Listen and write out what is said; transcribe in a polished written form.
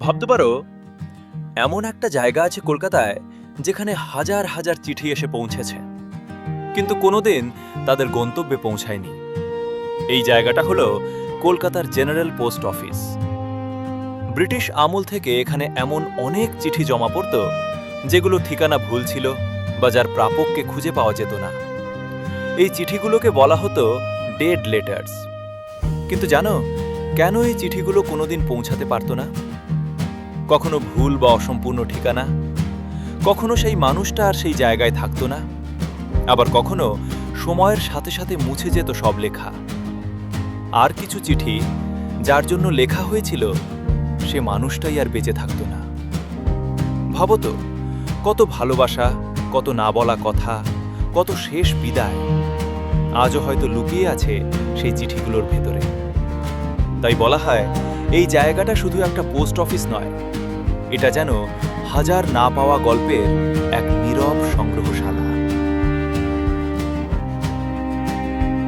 ভাবতে পারো এমন একটা জায়গা আছে কলকাতায় যেখানে হাজার হাজার চিঠি এসে পৌঁছেছে, কিন্তু কোনোদিন তাদের গন্তব্যে পৌঁছায়নি। এই জায়গাটা হলো কলকাতার জেনারেল পোস্ট অফিস। ব্রিটিশ আমল থেকে এখানে এমন অনেক চিঠি জমা পড়ত যেগুলো ঠিকানা ভুল ছিল বা যার প্রাপককে খুঁজে পাওয়া যেত না। এই চিঠিগুলোকে বলা হতো ডেড লেটার্স। কিন্তু জানো কেন এই চিঠিগুলো কোনোদিন পৌঁছাতে পারত না? কখনো ভুল বা অসম্পূর্ণ ঠিকানা, কখনো সেই মানুষটা আর সেই জায়গায় থাকতো না, আবার কখনো সময়ের সাথে সাথে মুছে যেত সব লেখা। আর কিছু চিঠি যার জন্য লেখা হয়েছিল সে মানুষটাই আর বেঁচে থাকতো না। ভাবো তো, কত ভালোবাসা, কত না বলা কথা, কত শেষ বিদায় আজও হয়তো লুকিয়ে আছে সেই চিঠিগুলোর ভেতরে। তাই বলা হয় এই জায়গাটা শুধু একটা পোস্ট অফিস নয়, এটা যেন হাজার না পাওয়া গল্পের এক নীরব সংগ্রহশালা।